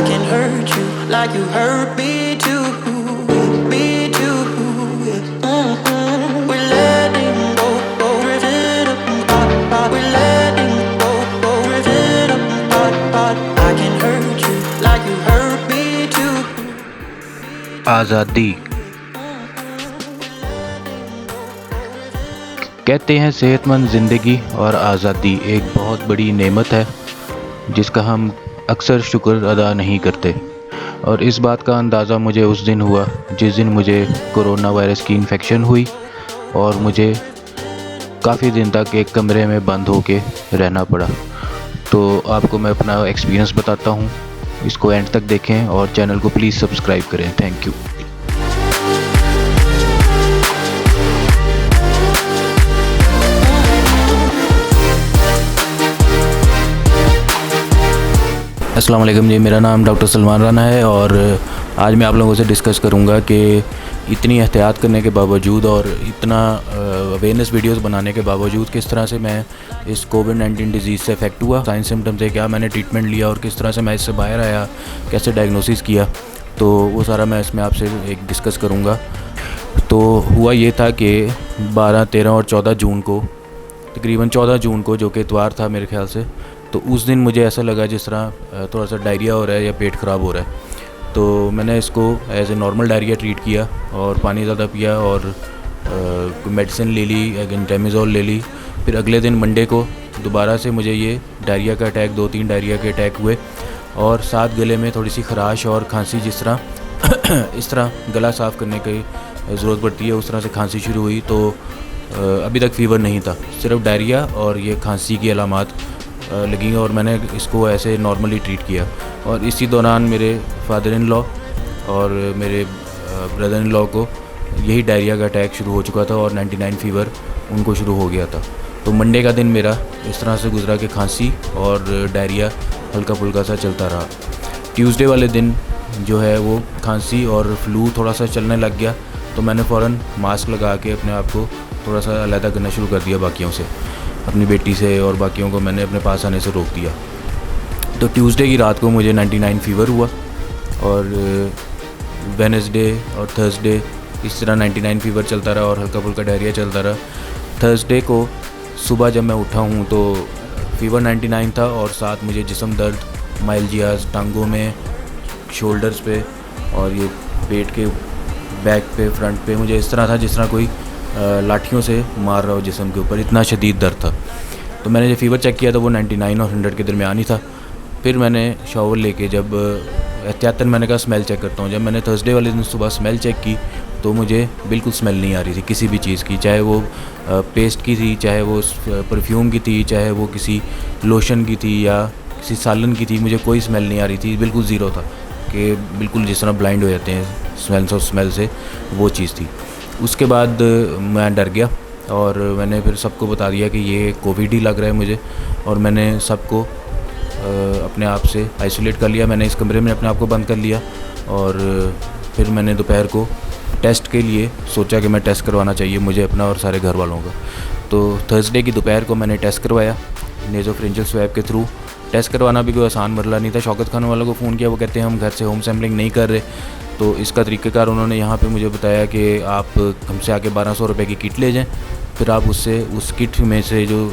can hurt you like you hurt me too, me too. We're letting go, rip it apart. We're letting go, rip it apart. I can hurt you like you hurt me too. आज़ादी। कहते हैं सेहतमंद ज़िंदगी और आज़ादी एक बहुत बड़ी नेमत है जिसका हम अक्सर शुक्र अदा नहीं करते। और इस बात का अंदाज़ा मुझे उस दिन हुआ जिस दिन मुझे कोरोना वायरस की इन्फेक्शन हुई और मुझे काफ़ी दिन तक एक कमरे में बंद होके रहना पड़ा। तो आपको मैं अपना एक्सपीरियंस बताता हूँ, इसको एंड तक देखें और चैनल को प्लीज़ सब्सक्राइब करें। Thank you. अस्सलाम वालेकुम जी, मेरा नाम डॉक्टर सलमान राना है और आज मैं आप लोगों से डिस्कस करूंगा कि इतनी एहतियात करने के बावजूद और इतना अवेयरनेस वीडियोस बनाने के बावजूद किस तरह से मैं इस कोविड-19 डिज़ीज़ से अफेक्ट हुआ, साइन सिम्टम से क्या मैंने ट्रीटमेंट लिया और किस तरह से मैं इससे बाहर आया, कैसे डायग्नोसिस किया, तो वो सारा मैं इसमें आपसे एक डिस्कस करूँगा। तो हुआ ये था कि 12, 13 और 14 जून को, तकरीबन 14 जून को, जो कि इतवार था मेरे ख्याल से, तो उस दिन मुझे ऐसा लगा जिस तरह थोड़ा सा डायरिया हो रहा है या पेट ख़राब हो रहा है। तो मैंने इसको as a normal diarrhoea treat किया और पानी ज़्यादा पिया और मेडिसिन ले ली, एंटामिज़ोल ले ली। फिर अगले दिन मंडे को दोबारा से मुझे ये डायरिया का अटैक, 2-3 डायरिया के अटैक हुए और साथ गले में थोड़ी सी खराश और खांसी, जिस तरह इस तरह गला साफ़ करने की ज़रूरत पड़ती है उस तरह से खांसी शुरू हुई। तो अभी तक फ़ीवर नहीं था, सिर्फ डायरिया और ये खांसी की अलामात लगी और मैंने इसको ऐसे नॉर्मली ट्रीट किया। और इसी दौरान मेरे फादर इन लॉ और मेरे ब्रदर इन लॉ को यही डायरिया का अटैक शुरू हो चुका था और 99 फ़ीवर उनको शुरू हो गया था। तो मंडे का दिन मेरा इस तरह से गुजरा कि खांसी और डायरिया हल्का फुल्का सा चलता रहा। ट्यूसडे वाले दिन जो है वो खांसी और फ्लू थोड़ा सा चलने लग गया, तो मैंने फ़ौरन मास्क लगा के अपने आप को थोड़ा सा अलग करना शुरू कर दिया बाकियों से, अपनी बेटी से और बाकियों को मैंने अपने पास आने से रोक दिया। तो ट्यूसडे की रात को मुझे 99 फ़ीवर हुआ और वेडनेसडे और थर्सडे इस तरह 99 फ़ीवर चलता रहा और हल्का फुल्का डायरिया चलता रहा। थर्सडे को सुबह जब मैं उठा हूँ तो फ़ीवर 99 था और साथ मुझे जिस्म दर्द, माइल्जियाज टांगों में, शोल्डर्स पे और ये पेट के बैक पे, फ्रंट पे, मुझे इस तरह था जिस तरह कोई लाठियों से मार रहा हो जिस्म के ऊपर, इतना शदीद दर्द था। तो मैंने जब फ़ीवर चेक किया तो वो 99 और 100 के दरमियान ही था। फिर मैंने शावर लेके जब एहतियातन मैंने कहा स्मेल चेक करता हूँ, जब मैंने थर्सडे वाले दिन सुबह स्मेल चेक की तो मुझे बिल्कुल स्मेल नहीं आ रही थी किसी भी चीज़ की, चाहे वो पेस्ट की थी, चाहे वो परफ्यूम की थी, चाहे वो किसी लोशन की थी या किसी सालन की थी, मुझे कोई स्मेल नहीं आ रही थी, बिल्कुल ज़ीरो था कि बिल्कुल जिस तरह ब्लाइंड हो जाते हैं स्मेल से, वो चीज़ थी। उसके बाद मैं डर गया और मैंने फिर सबको बता दिया कि ये कोविड ही लग रहा है मुझे, और मैंने सबको अपने आप से आइसोलेट कर लिया। मैंने इस कमरे में अपने आप को बंद कर लिया और फिर मैंने दोपहर को टेस्ट के लिए सोचा कि मैं टेस्ट करवाना चाहिए मुझे अपना और सारे घर वालों का। तो थर्सडे की दोपहर को मैंने टेस्ट करवाया नेज़ोफेरेंजियल स्वैब के थ्रू। टेस्ट करवाना भी कोई आसान मरला नहीं था। शौकत खान वालों को फ़ोन किया, वो कहते हैं हम घर से होम सैम्पलिंग नहीं कर रहे। तो इसका तरीक़ेकार उन्होंने यहाँ पे मुझे बताया कि आप हमसे आके 1200 रुपये की किट ले जाएं, फिर आप उससे उस किट में से जो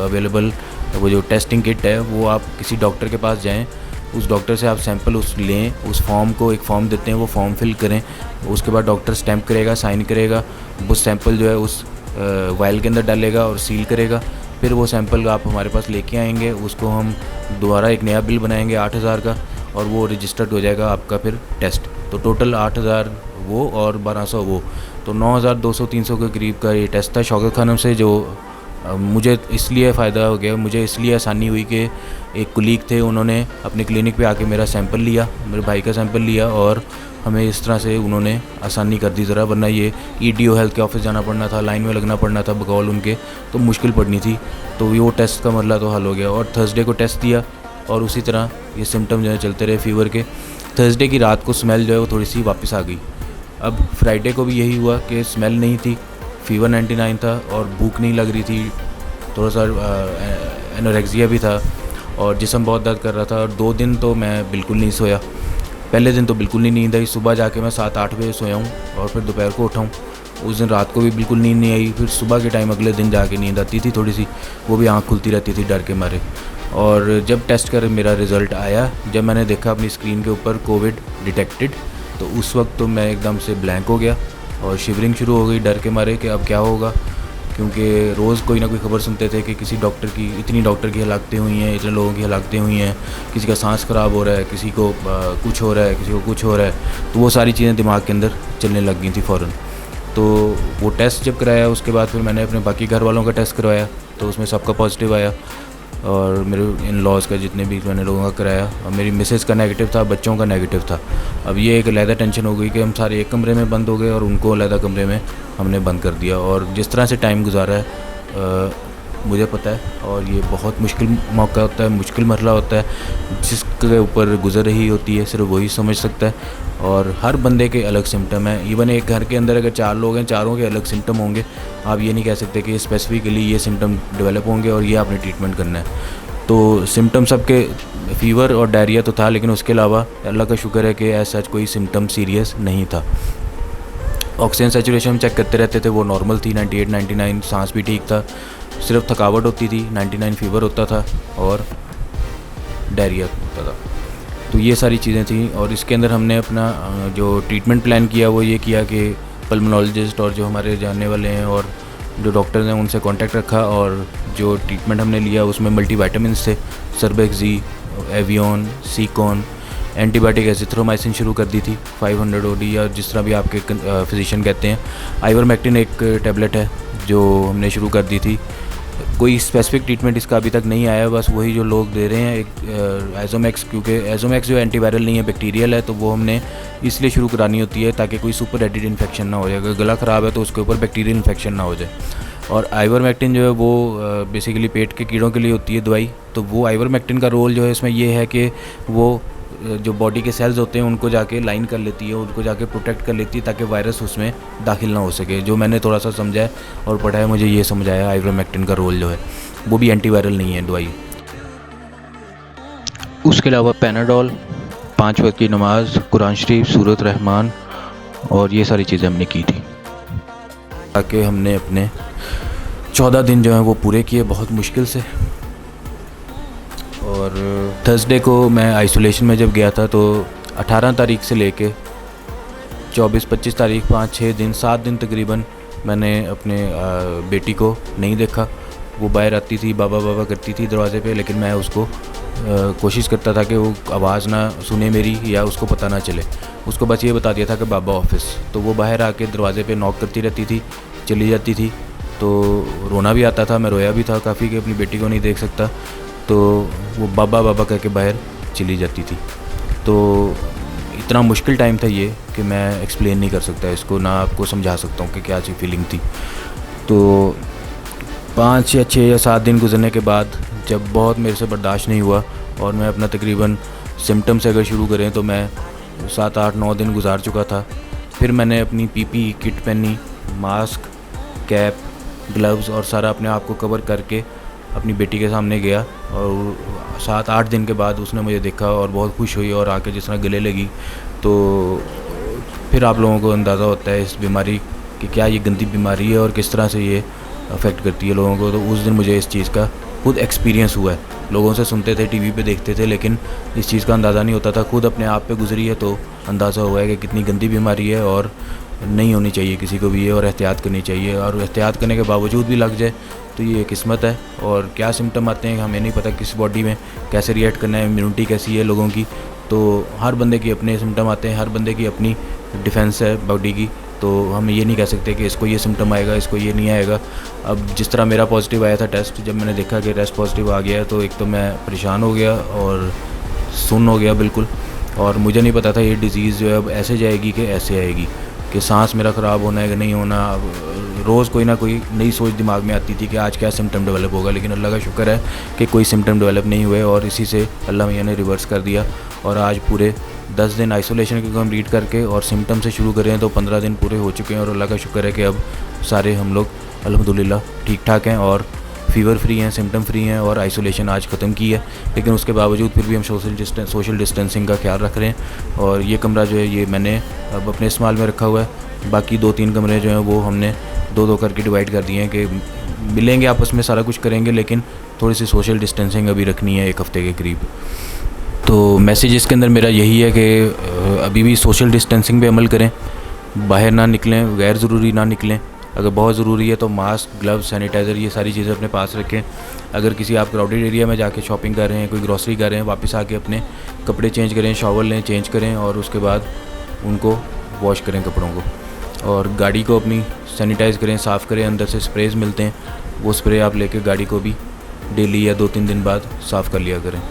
अवेलेबल वो जो टेस्टिंग किट है वो आप किसी डॉक्टर के पास जाएं, उस डॉक्टर से आप सैंपल उस लें, उस फॉर्म को, एक फॉर्म देते हैं, वो फॉर्म फिल करें, उसके बाद डॉक्टर स्टैंप करेगा, साइन करेगा, वो सैंपल जो है उस वाइल के अंदर डालेगा और सील करेगा। फिर वो सैंपल आप हमारे पास लेके आएंगे, उसको हम दोबारा एक नया बिल बनाएंगे 8000 का और वो रजिस्टर्ड हो जाएगा आपका फिर टेस्ट। तो टोटल 8000 वो और 1200 वो, तो 9200-300 के करीब का ये टेस्ट था शौकत खानम से। जो मुझे इसलिए फ़ायदा हो गया, मुझे इसलिए आसानी हुई कि एक कुलीग थे, उन्होंने अपने क्लिनिक पे आके मेरा सैंपल लिया, मेरे भाई का सैंपल लिया और हमें इस तरह से उन्होंने आसानी कर दी ज़रा, वरना ये EDO हेल्थ के ऑफिस जाना पड़ना था, लाइन में लगना पड़ना था बकौल उनके, तो मुश्किल पड़नी थी। तो वो टेस्ट का मसला तो हल हो गया और थर्सडे को टेस्ट दिया और उसी तरह ये सिम्टम जो है चलते रहे फ़ीवर के। थर्सडे की रात को स्मेल जो है वो थोड़ी सी वापस आ गई। अब फ्राइडे को भी यही हुआ कि स्मेल नहीं थी, फ़ीवर 99 था और भूख नहीं लग रही थी, थोड़ा सा एनोरेक्सिया भी था और जिस्म बहुत दर्द कर रहा था। और 2 दिन तो मैं बिल्कुल नहीं सोया। पहले दिन तो बिल्कुल नहीं नींद आई। सुबह जाके मैं 7-8 बजे सोया हूँ और फिर दोपहर को उठा हूँ। उस दिन रात को भी बिल्कुल नींद नहीं आई। फिर सुबह के टाइम अगले दिन जाके नींद आती थी थोड़ी सी, वो भी आँख खुलती रहती थी डर के मारे। और जब टेस्ट कर मेरा रिज़ल्ट आया, जब मैंने देखा अपनी स्क्रीन के ऊपर कोविड डिटेक्टेड, तो उस वक्त तो मैं एकदम से ब्लैंक हो गया और शिवरिंग शुरू हो गई डर के मारे कि अब क्या होगा। क्योंकि रोज़ कोई ना कोई खबर सुनते थे कि किसी डॉक्टर की, इतनी डॉक्टर की हलाकतें हुई हैं, इतने लोगों की हलाकतें हुई हैं, किसी का सांस ख़राब हो रहा है, किसी को कुछ हो रहा है, किसी को कुछ हो रहा है। तो वो सारी चीज़ें दिमाग के अंदर चलने लग गई थी फ़ौरन। तो वो टेस्ट जब कराया, उसके बाद फिर मैंने अपने बाकी घर वालों का टेस्ट करवाया, तो उसमें सबका पॉजिटिव आया। और मेरे इन लॉज का जितने भी मैंने लोगों का कराया, और मेरी मिसेज़ का नेगेटिव था, बच्चों का नेगेटिव था। अब ये एक अलहदा टेंशन हो गई कि हम सारे एक कमरे में बंद हो गए और उनको अलहदा कमरे में हमने बंद कर दिया। और जिस तरह से टाइम गुजारा है मुझे पता है, और ये बहुत मुश्किल मौका होता है, मुश्किल मरला होता है, जिसके ऊपर गुजर रही होती है सिर्फ वही समझ सकता है। और हर बंदे के अलग सिम्टम है। इवन एक घर के अंदर अगर 4 लोग हैं, चारों के अलग सिम्टम होंगे। आप ये नहीं कह सकते कि स्पेसिफिकली ये सिम्टम डेवलप होंगे और ये आपने ट्रीटमेंट करना है। तो सिम्टम सबके फ़ीवर और डायरिया तो था, लेकिन उसके अलावा अल्लाह का शुक्र है कि ऐसा कोई सिम्टम सीरियस नहीं था। ऑक्सीजन सैचुरेशन हम चेक करते रहते थे, वो नॉर्मल थी 98-99। सांस भी ठीक था, सिर्फ थकावट होती थी, 99 फ़ीवर होता था और डायरिया होता था। तो ये सारी चीज़ें थी। और इसके अंदर हमने अपना जो ट्रीटमेंट प्लान किया वो ये किया कि पल्मोनोलॉजिस्ट और जो हमारे जानने वाले हैं और जो डॉक्टर्स हैं उनसे कांटेक्ट रखा। और जो ट्रीटमेंट हमने लिया उसमें मल्टीविटामिन्स थे, सर्बेक्सी, एवियन, सीकॉन, एंटीबायोटिक एजिथ्रोमाइसिन शुरू कर दी थी 500 OD, या जिस तरह भी आपके फिजिशियन कहते हैं। आइवरमेक्टिन एक टैबलेट है जो हमने शुरू कर दी थी। कोई स्पेसिफिक ट्रीटमेंट इसका अभी तक नहीं आया, बस वही जो लोग दे रहे हैं। एक एजोमैक्स, क्योंकि एजोमैक्स जो एंटीवायरल नहीं है, बैक्टीरियल है, तो वो हमने इसलिए शुरू करानी होती है ताकि कोई सुपर एडिड इन्फेक्शन ना हो जाए। अगर गला ख़राब है तो उसके ऊपर बैक्टीरियल इन्फेक्शन ना हो जाए। और आइवरमेक्टिन जो है वो बेसिकली पेट के कीड़ों के लिए होती है दवाई। तो वो आइवरमेक्टिन का रोल जो है इसमें ये है कि वो जो बॉडी के सेल्स होते हैं उनको जाके लाइन कर लेती है, उनको जाके प्रोटेक्ट कर लेती है ताकि वायरस उसमें दाखिल ना हो सके। जो मैंने थोड़ा सा समझा है और पढ़ा है, मुझे ये समझाया आइवरमेक्टिन का रोल जो है वो भी एंटीवायरल नहीं है दवाई। उसके अलावा पैनाडोल, 5 वक्त की नमाज, कुरान शरीफ, सूरत रहमान और ये सारी चीज़ें हमने की थी। ताकि हमने अपने 14 दिन जो हैं वो पूरे किए बहुत मुश्किल से। और थर्सडे को मैं आइसोलेशन में जब गया था तो 18 तारीख से लेके 24-25 तारीख, 5-6 दिन, 7 दिन तकरीबन मैंने अपने बेटी को नहीं देखा। वो बाहर आती थी, बाबा बाबा करती थी दरवाज़े पे, लेकिन मैं उसको कोशिश करता था कि वो आवाज़ ना सुने मेरी या उसको पता ना चले। उसको बस ये बता दिया था कि बाबा ऑफिस। तो वो बाहर आके दरवाज़े पे नॉक करती रहती थी, चली जाती थी। तो रोना भी आता था, मैं रोया भी था काफ़ी कि अपनी बेटी को नहीं देख सकता। तो वो बाबा बाबा कह के बाहर चली जाती थी। तो इतना मुश्किल टाइम था ये कि मैं एक्सप्लेन नहीं कर सकता इसको, ना आपको समझा सकता हूँ कि क्या सी फीलिंग थी। तो 5 या 6 या 7 दिन गुजरने के बाद जब बहुत मेरे से बर्दाश्त नहीं हुआ और मैं अपना तकरीबन सिम्टम्स अगर शुरू करें तो मैं 7, 8, 9 दिन गुजार चुका था। फिर मैंने अपनी PPE किट पहनी, मास्क, कैप, ग्लव्स और सारा अपने आप को कवर करके अपनी बेटी के सामने गया। और 7-8 दिन के बाद उसने मुझे देखा और बहुत खुश हुई और आके जिस तरह गले लगी। तो फिर आप लोगों को अंदाज़ा होता है इस बीमारी कि क्या ये गंदी बीमारी है और किस तरह से ये अफेक्ट करती है लोगों को। तो उस दिन मुझे इस चीज़ का खुद एक्सपीरियंस हुआ है। लोगों से सुनते थे, टीवी पे देखते थे, लेकिन इस चीज़ का अंदाज़ा नहीं होता था। खुद अपने आप पे गुजरी है तो अंदाज़ा हुआ है कि कितनी गंदी बीमारी है और नहीं होनी चाहिए किसी को भी ये, और एहतियात करनी चाहिए। और एहतियात करने के बावजूद भी लग जाए तो ये किस्मत है। और क्या सिम्टम आते हैं हमें नहीं पता, किस बॉडी में कैसे रिएक्ट करना है, इम्यूनिटी कैसी है लोगों की। तो हर बंदे की अपने सिम्टम आते हैं, हर बंदे की अपनी डिफेंस है बॉडी की। तो हम ये नहीं कह सकते कि इसको ये सिम्टम आएगा, इसको ये नहीं आएगा। अब जिस तरह मेरा पॉजिटिव आया था टेस्ट, जब मैंने देखा कि टेस्ट पॉजिटिव आ गया है तो एक तो मैं परेशान हो गया और सुन्न हो गया बिल्कुल। और मुझे नहीं पता था ये डिज़ीज़ जो है अब ऐसे जाएगी कि ऐसे आएगी, कि सांस मेरा ख़राब होना है कि नहीं होना। रोज़ कोई ना कोई नई सोच दिमाग में आती थी कि आज क्या सिम्टम डेवलप होगा, लेकिन अल्लाह का शुक्र है कि कोई सिम्टम डेवलप नहीं हुए और इसी से अल्लाह मियाँ ने रिवर्स कर दिया। और आज पूरे 10 दिन आइसोलेशन के कंप्लीट करके और सिम्टम से शुरू करें तो 15 दिन पूरे हो चुके हैं। और अल्लाह का शुक्र है कि अब सारे हम लोग अल्हम्दुलिल्लाह ठीक ठाक हैं और फ़ीवर फ्री हैं, सिम्टम फ्री हैं और आइसोलेशन आज ख़त्म की है, लेकिन उसके बावजूद फिर भी हम सोशल डिस्टेंसिंग का ख्याल रख रहे हैं। और ये कमरा जो है ये मैंने अब अपने इस्तेमाल में रखा हुआ है। बाकी 2-3 कमरे जो हैं वो हमने 2-2 करके डिवाइड कर दिए हैं कि मिलेंगे आपस में, सारा कुछ करेंगे, लेकिन थोड़ी सी सोशल डिस्टेंसिंग अभी रखनी है 1 हफ़्ते के करीब। तो मैसेज इसके अंदर मेरा यही है कि अभी भी सोशल डिस्टेंसिंग पे अमल करें, बाहर ना निकलें, गैर ज़रूरी ना निकलें। अगर बहुत ज़रूरी है तो मास्क, ग्लव्स, सैनिटाइज़र ये सारी चीज़ें अपने पास रखें। अगर किसी आप क्राउडेड एरिया में जाके शॉपिंग कर रहे हैं, कोई ग्रॉसरी कर रहे हैं, वापस आके अपने कपड़े चेंज करें, शॉवर लें, चेंज करें और उसके बाद उनको वॉश करें कपड़ों को। और गाड़ी को अपनी सैनिटाइज़ करें, साफ़ करें। अंदर से स्प्रेज मिलते हैं, वो स्प्रे आप लेके गाड़ी को भी डेली या 2-3 दिन बाद साफ़ कर लिया करें।